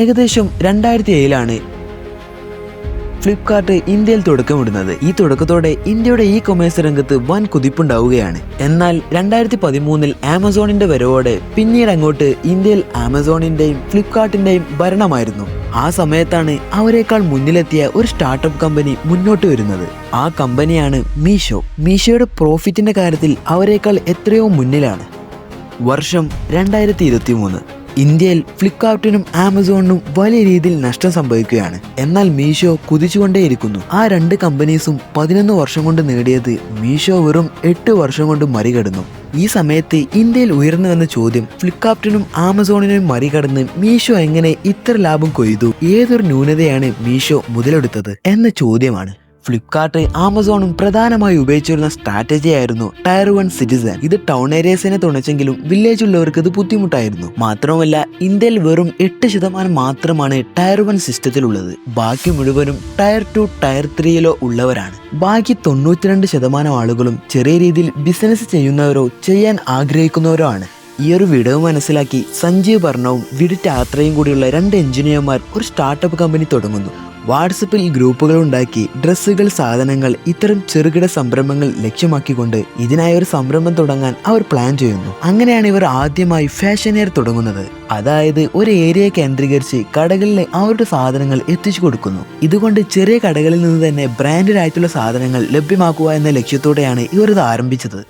ഏകദേശം 2007 ഫ്ലിപ്കാർട്ട് ഇന്ത്യയിൽ തുടക്കമിടുന്നത്. ഈ തുടക്കത്തോടെ ഇന്ത്യയുടെ ഇ കൊമേഴ്സ് രംഗത്ത് വൻ കുതിപ്പുണ്ടാവുകയാണ്. എന്നാൽ 2013 ആമസോണിന്റെ വരവോടെ പിന്നീട് അങ്ങോട്ട് ഇന്ത്യയിൽ ആമസോണിന്റെയും ഫ്ലിപ്കാർട്ടിന്റെയും ഭരണമായിരുന്നു. ആ സമയത്താണ് അവരെക്കാൾ മുന്നിലെത്തിയ ഒരു സ്റ്റാർട്ടപ്പ് കമ്പനി മുന്നോട്ട് വരുന്നത്. ആ കമ്പനിയാണ് മീഷോ. മീഷോയുടെ പ്രോഫിറ്റിന്റെ കാര്യത്തിൽ അവരെക്കാൾ എത്രയോ മുന്നിലാണ്. വർഷം 2023. ഇന്ത്യയിൽ ഫ്ലിപ്കാർട്ടിനും ആമസോണിനും വലിയ രീതിയിൽ നഷ്ടം സംഭവിക്കുകയാണ്. എന്നാൽ മീഷോ കുതിച്ചുകൊണ്ടേയിരിക്കുന്നു. ആ രണ്ട് കമ്പനീസും 11 വർഷം കൊണ്ട് നേടിയത് മീഷോ വെറും 8 വർഷം കൊണ്ട് മറികടന്നു. ഈ സമയത്ത് ഇന്ത്യയിൽ ഉയർന്നു വന്ന ചോദ്യം, ഫ്ലിപ്കാർട്ടിനും ആമസോണിനും മറികടന്ന് മീഷോ എങ്ങനെ ഇത്ര ലാഭം കൊയ്തു? ഏതൊരു ന്യൂനതയാണ് മീഷോ മുതലെടുത്തത് എന്ന ചോദ്യമാണ്. ഫ്ലിപ്കാർട്ട് ആമസോണും പ്രധാനമായി ഉപയോഗിച്ചിരുന്ന സ്ട്രാറ്റജി ആയിരുന്നു ടയർ 1 സിറ്റിസൺ. ഇത് ടൗൺ ഏരിയസിനെ തുണച്ചെങ്കിലും വില്ലേജ് ഉള്ളവർക്ക് ഇത് ബുദ്ധിമുട്ടായിരുന്നു. മാത്രമല്ല ഇന്ത്യയിൽ വെറും 8% മാത്രമാണ് ടയർ 1 സിസ്റ്റത്തിലുള്ളത്. ബാക്കി മുഴുവനും ടയർ 2 ടയർ 3 ഉള്ളവരാണ്. ബാക്കി 92% ആളുകളും ചെറിയ രീതിയിൽ ബിസിനസ് ചെയ്യുന്നവരോ ചെയ്യാൻ ആഗ്രഹിക്കുന്നവരോ ആണ്. ഈ ഒരു വിടവ് മനസ്സിലാക്കി സഞ്ജീവ് ഭർണവും വിഡിറ്റ് ആത്രയും കൂടിയുള്ള 2 എഞ്ചിനീയർമാർ ഒരു സ്റ്റാർട്ടപ്പ് കമ്പനി തുടങ്ങുന്നു. വാട്സപ്പിൽ ഗ്രൂപ്പുകൾ ഉണ്ടാക്കി ഡ്രസ്സുകൾ, സാധനങ്ങൾ, ഇത്തരം ചെറുകിട സംരംഭങ്ങൾ ലക്ഷ്യമാക്കിക്കൊണ്ട് ഇതിനായി ഒരു സംരംഭം തുടങ്ങാൻ അവർ പ്ലാൻ ചെയ്യുന്നു. അങ്ങനെയാണ് ഇവർ ആദ്യമായി ഫാഷൻ എയർ തുടങ്ങുന്നത്. അതായത് ഒരു ഏരിയ കേന്ദ്രീകരിച്ച് കടകളിൽ അവരുടെ സാധനങ്ങൾ എത്തിച്ചു കൊടുക്കുന്നു. ഇതുകൊണ്ട് ചെറിയ കടകളിൽ നിന്ന് തന്നെ ബ്രാൻഡഡ് ആയിട്ടുള്ള സാധനങ്ങൾ ലഭ്യമാക്കുക എന്ന ലക്ഷ്യത്തോടെയാണ് ഇവർ ഇത് ആരംഭിച്ചത്.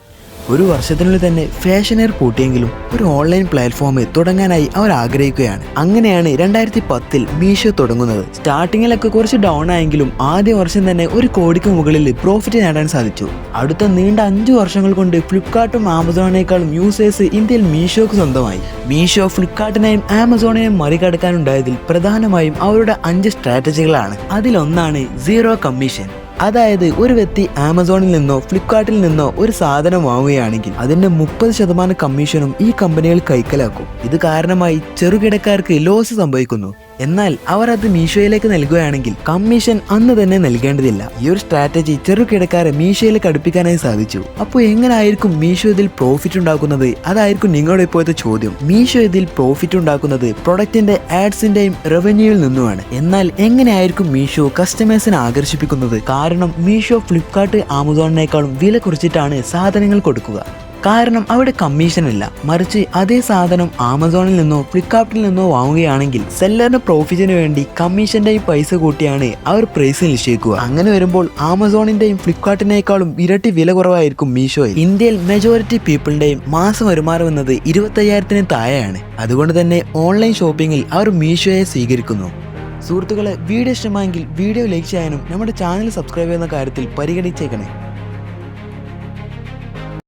ഒരു വർഷത്തിനുള്ളിൽ തന്നെ ഫാഷൻ എയർ പൂട്ടിയെങ്കിലും ഒരു ഓൺലൈൻ പ്ലാറ്റ്ഫോം തുടങ്ങാനായി അവർ ആഗ്രഹിക്കുകയാണ്. അങ്ങനെയാണ് 2010 മീഷോ തുടങ്ങുന്നത്. സ്റ്റാർട്ടിങ്ങിലൊക്കെ കുറച്ച് ഡൗൺ ആയെങ്കിലും ആദ്യ വർഷം തന്നെ 1 കോടിക്ക് മുകളിൽ പ്രോഫിറ്റ് നേടാൻ സാധിച്ചു. അടുത്ത നീണ്ട 5 വർഷങ്ങൾ കൊണ്ട് ഫ്ലിപ്കാർട്ടും ആമസോണിനേക്കാളും യൂസേഴ്സ് ഇന്ത്യയിൽ മീഷോക്ക് സ്വന്തമായി. മീഷോ ഫ്ലിപ്കാർട്ടിനെയും ആമസോണിനെയും മറികടക്കാനുണ്ടായതിൽ പ്രധാനമായും അവരുടെ 5 സ്ട്രാറ്റജികളാണ്. അതിലൊന്നാണ് സീറോ കമ്മീഷൻ. അതായത് ഒരു വ്യക്തി ആമസോണിൽ നിന്നോ ഫ്ലിപ്കാർട്ടിൽ നിന്നോ ഒരു സാധനം വാങ്ങുകയാണെങ്കിൽ അതിന്റെ 30% കമ്മീഷനും ഈ കമ്പനികൾ കൈക്കലാക്കും. ഇത് കാരണമായി ചെറുകിടക്കാർക്ക് ലോസ് സംഭവിക്കുന്നു. എന്നാൽ അവർ അത് മീഷോയിലേക്ക് നൽകുകയാണെങ്കിൽ കമ്മീഷൻ അന്ന് തന്നെ നൽകേണ്ടതില്ല. ഈ ഒരു സ്ട്രാറ്റജി ചെറുകിടക്കാരെ മീഷോയിലേക്ക് അടുപ്പിക്കാനായി സാധിച്ചു. അപ്പോൾ എങ്ങനെയായിരിക്കും മീഷോ ഇതിൽ പ്രോഫിറ്റ് ഉണ്ടാക്കുന്നത്? അതായിരിക്കും നിങ്ങളുടെ ഇപ്പോഴത്തെ ചോദ്യം. മീഷോ ഇതിൽ പ്രോഫിറ്റ് ഉണ്ടാക്കുന്നത് പ്രൊഡക്റ്റിന്റെ ആഡ്സിന്റെയും റവന്യൂവിൽ നിന്നുമാണ്. എന്നാൽ എങ്ങനെയായിരിക്കും മീഷോ കസ്റ്റമേഴ്സിനെ ആകർഷിപ്പിക്കുന്നത്? കാരണം മീഷോ ഫ്ലിപ്കാർട്ട് ആമസോണിനേക്കാളും വില കുറച്ചിട്ടാണ് സാധനങ്ങൾ കൊടുക്കുക. കാരണം അവിടെ കമ്മീഷൻ ഇല്ല. മറിച്ച് അതേ സാധനം ആമസോണിൽ നിന്നോ ഫ്ലിപ്കാർട്ടിൽ നിന്നോ വാങ്ങുകയാണെങ്കിൽ സെല്ലറിന്റെ പ്രോഫിറ്റിന് വേണ്ടി കമ്മീഷന്റെയും പൈസ കൂട്ടിയാണ് അവർ പ്രൈസ് നിശ്ചയിക്കുക. അങ്ങനെ വരുമ്പോൾ ആമസോണിന്റെയും ഫ്ലിപ്കാർട്ടിനേക്കാളും ഇരട്ടി വില കുറവായിരിക്കും മീഷോയിൽ. ഇന്ത്യയിൽ മെജോറിറ്റി പീപ്പിളിന്റെയും മാസം വരുമാനം എന്നത് 25,000-ന് താഴെയാണ്. അതുകൊണ്ട് തന്നെ ഓൺലൈൻ ഷോപ്പിംഗിൽ അവർ മീഷോയെ സ്വീകരിക്കുന്നു. സുഹൃത്തുക്കളെ, വീഡിയോ ഇഷ്ടമായെങ്കിൽ വീഡിയോ ലൈക്ക് ചെയ്യാനും നമ്മുടെ ചാനൽ സബ്സ്ക്രൈബ് ചെയ്യുന്ന കാര്യത്തിൽ പരിഗണിച്ചേക്കണേ.